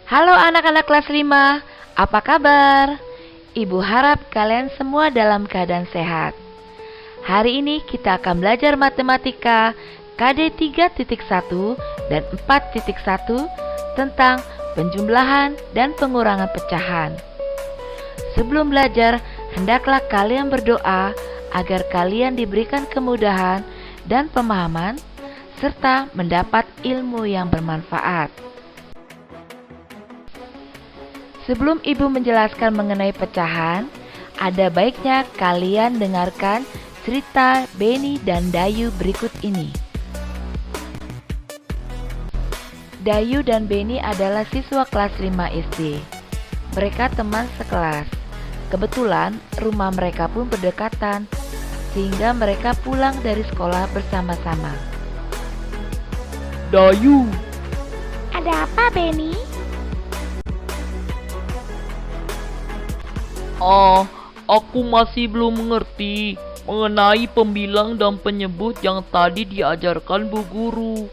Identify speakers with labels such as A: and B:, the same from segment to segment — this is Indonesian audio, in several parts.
A: Halo anak-anak kelas 5, apa kabar? Ibu harap kalian semua dalam keadaan sehat. Hari ini kita akan belajar matematika KD 3.1 dan 4.1 tentang penjumlahan dan pengurangan pecahan. Sebelum belajar, hendaklah kalian berdoa agar kalian diberikan kemudahan dan pemahaman serta mendapat ilmu yang bermanfaat. Sebelum ibu menjelaskan mengenai pecahan, ada baiknya kalian dengarkan cerita Beni dan Dayu berikut ini. Dayu dan Beni adalah siswa kelas 5 SD. Mereka teman sekelas. Kebetulan rumah mereka pun berdekatan, sehingga mereka pulang dari sekolah bersama-sama.
B: Dayu,
C: Ada apa, Beni?
B: aku masih belum mengerti mengenai pembilang dan penyebut yang tadi diajarkan Bu Guru.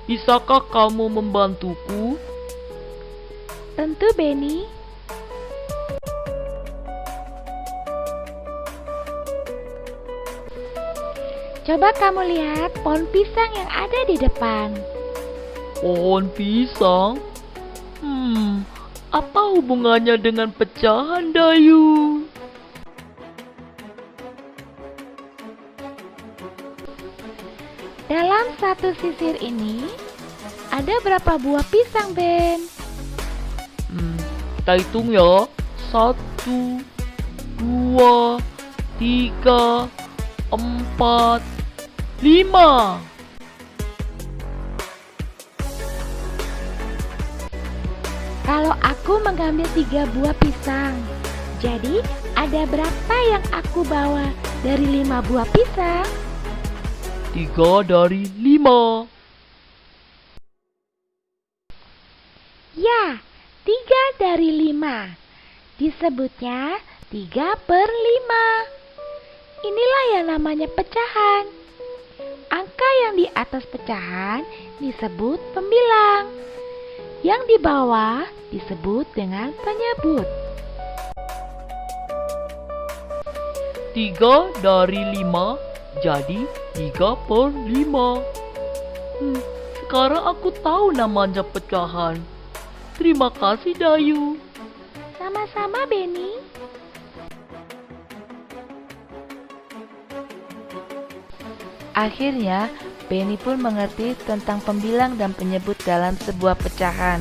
B: Bisakah kamu membantuku?
C: Tentu, Beni. Coba kamu lihat pohon pisang yang ada di depan.
B: Pohon pisang? Apa hubungannya dengan pecahan, Dayu?
C: Dalam satu sisir ini, ada berapa buah pisang, Ben?
B: Kita hitung ya. 1, 2, 3, 4, 5.
C: Kalau aku mengambil 3 buah pisang, jadi ada berapa yang aku bawa dari 5 buah pisang?
B: 3 dari 5.
C: Ya, 3 dari 5. Disebutnya 3/5. Inilah yang namanya pecahan. Angka yang di atas pecahan disebut pembilang. Yang di bawah disebut dengan penyebut.
B: 3 dari 5 jadi 3/5. Sekarang aku tahu namanya pecahan. Terima kasih, Dayu.
C: Sama-sama, Beni.
A: Akhirnya, Beni pun mengerti tentang pembilang dan penyebut dalam sebuah pecahan.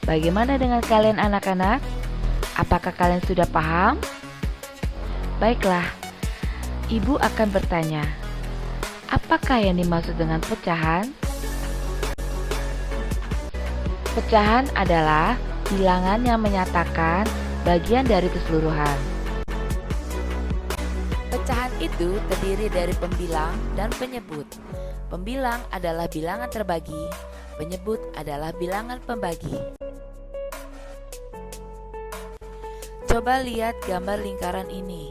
A: Bagaimana dengan kalian anak-anak? Apakah kalian sudah paham? Baiklah, ibu akan bertanya, apakah yang dimaksud dengan pecahan? Pecahan adalah bilangan yang menyatakan bagian dari keseluruhan. Pecahan itu terdiri dari pembilang dan penyebut. Pembilang adalah bilangan terbagi, penyebut adalah bilangan pembagi. Coba lihat gambar lingkaran ini.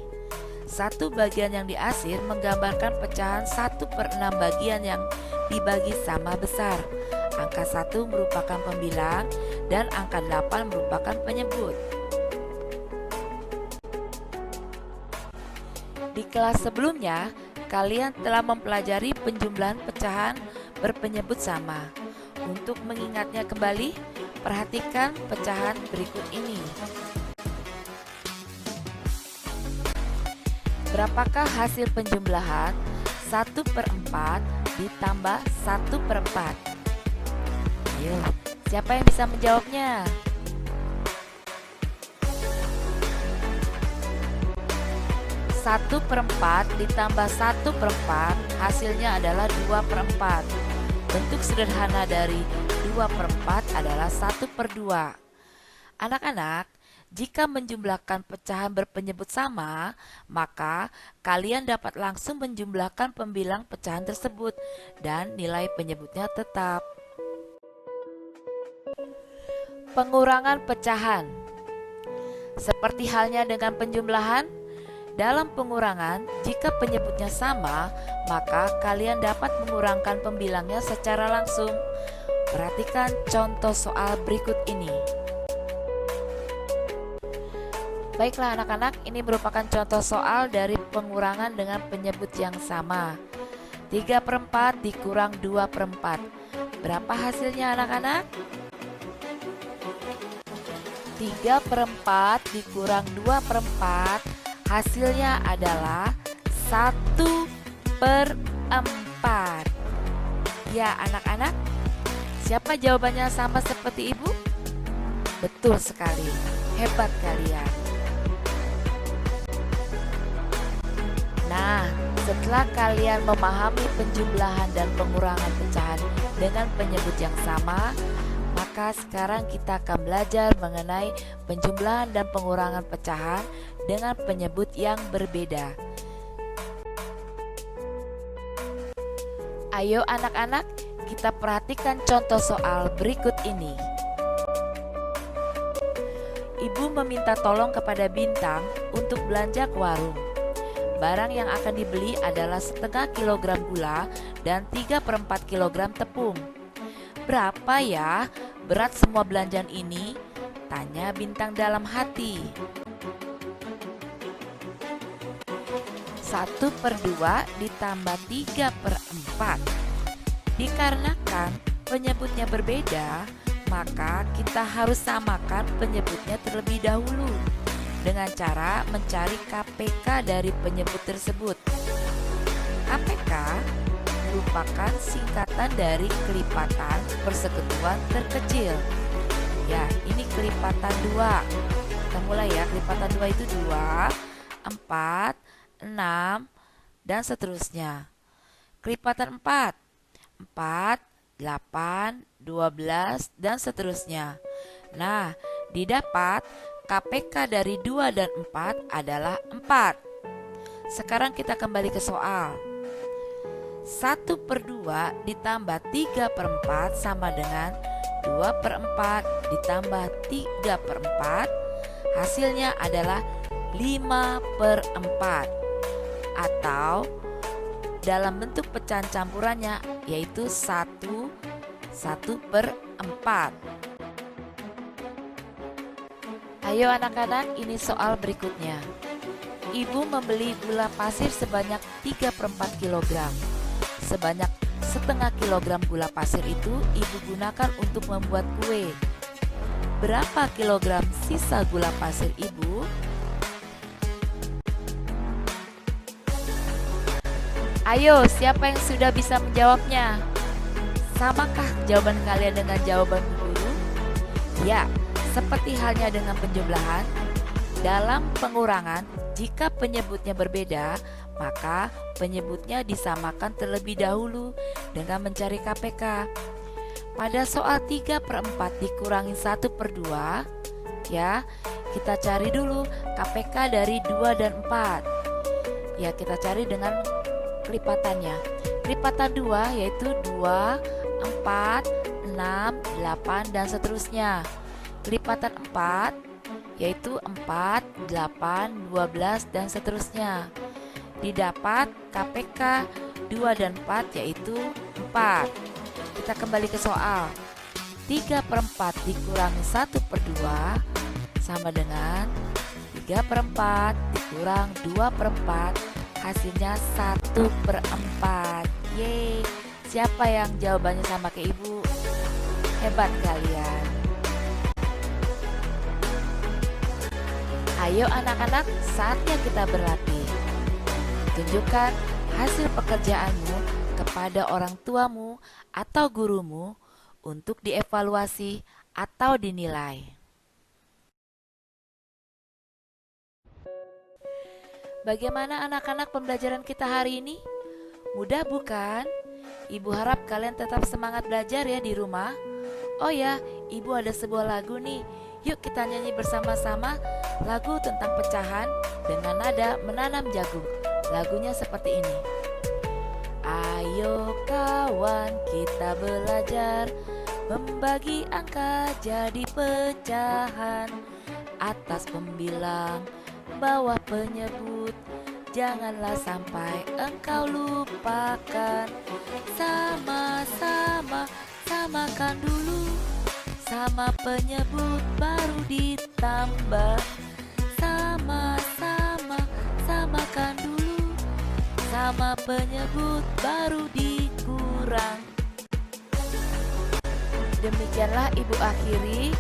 A: Satu bagian yang diasir menggambarkan pecahan 1/6 bagian yang dibagi sama besar. Angka 1 merupakan pembilang dan angka 8 merupakan penyebut. Di kelas sebelumnya, kalian telah mempelajari penjumlahan pecahan berpenyebut sama. Untuk mengingatnya kembali, perhatikan pecahan berikut ini. Berapakah hasil penjumlahan 1/4 ditambah 1/4? Ayo, siapa yang bisa menjawabnya? Satu per 4 ditambah 1/4 hasilnya adalah 2/4. Bentuk sederhana dari 2/4 adalah 1/2. Anak-anak, jika menjumlahkan pecahan berpenyebut sama, maka kalian dapat langsung menjumlahkan pembilang pecahan tersebut dan nilai penyebutnya tetap. Pengurangan pecahan. Seperti halnya dengan penjumlahan, dalam pengurangan, jika penyebutnya sama, maka kalian dapat mengurangkan pembilangnya secara langsung. Perhatikan contoh soal berikut ini. Baiklah anak-anak, ini merupakan contoh soal dari pengurangan dengan penyebut yang sama. 3/4 dikurang 2/4. Berapa hasilnya anak-anak? 3/4 dikurang 2/4 hasilnya adalah 1/4. Ya anak-anak, siapa jawabannya sama seperti ibu? Betul sekali, hebat kalian. Nah, setelah kalian memahami penjumlahan dan pengurangan pecahan dengan penyebut yang sama, maka sekarang kita akan belajar mengenai penjumlahan dan pengurangan pecahan dengan penyebut yang berbeda. Ayo anak-anak, kita perhatikan contoh soal berikut ini. Ibu meminta tolong kepada Bintang untuk belanja ke warung. Barang yang akan dibeli adalah 1/2 kilogram gula dan 3/4 kilogram tepung. Berapa ya berat semua belanjaan ini? Tanya Bintang dalam hati. 1/2 ditambah 3/4. Dikarenakan penyebutnya berbeda, maka kita harus samakan penyebutnya terlebih dahulu dengan cara mencari KPK dari penyebut tersebut. KPK merupakan singkatan dari kelipatan persekutuan terkecil. Ya, ini kelipatan 2. Kita mulai ya, kelipatan 2 itu 2, 4, 6, dan seterusnya. Kelipatan 4, 8, 12, dan seterusnya. Nah, didapat KPK dari 2 dan 4 adalah 4. Sekarang kita kembali ke soal. 1/2 ditambah 3/4 sama dengan 2/4 ditambah 3/4. Hasilnya adalah 5/4. Atau dalam bentuk pecahan campurannya yaitu 1/4. Ayo anak-anak, ini soal berikutnya. Ibu membeli gula pasir sebanyak 3/4 kilogram. Sebanyak 1/2 kilogram gula pasir itu ibu gunakan untuk membuat kue. Berapa kilogram sisa gula pasir ibu? Ayo, siapa yang sudah bisa menjawabnya? Samakah jawaban kalian dengan jawaban guru? Ya, seperti halnya dengan penjumlahan, dalam pengurangan, jika penyebutnya berbeda, maka penyebutnya disamakan terlebih dahulu dengan mencari KPK. Pada soal 3/4 dikurangi 1/2, ya, kita cari dulu KPK dari 2 dan 4. Ya, kita cari dengan kelipatannya. Kelipatan 2 yaitu 2, 4, 6, 8, dan seterusnya. Kelipatan 4 yaitu 4, 8, 12, dan seterusnya. Didapat KPK 2 dan 4 yaitu 4. Kita kembali ke soal. 3/4 dikurangi 1/2 sama dengan 3/4 dikurang 2/4. Hasilnya 1/4. Yeay, siapa yang jawabannya sama ke ibu? Hebat kalian. Ayo anak-anak, saatnya kita berlatih. Tunjukkan hasil pekerjaanmu kepada orang tuamu atau gurumu untuk dievaluasi atau dinilai. Bagaimana anak-anak pembelajaran kita hari ini? Mudah bukan? Ibu harap kalian tetap semangat belajar ya di rumah. Oh ya, ibu ada sebuah lagu nih. Yuk kita nyanyi bersama-sama lagu tentang pecahan dengan nada menanam jagung. Lagunya seperti ini. Ayo kawan, kita belajar membagi angka jadi pecahan. Atas pembilang, bawah penyebut, janganlah sampai engkau lupakan. Sama-sama Samakan dulu sama penyebut baru ditambah. Sama-sama samakan dulu sama penyebut baru dikurang. Demikianlah Ibu akhiri.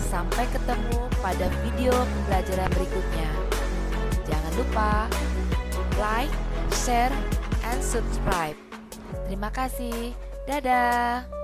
A: Sampai ketemu pada video pembelajaran berikutnya. Jangan lupa like, share, and subscribe. Terima kasih. Dadah.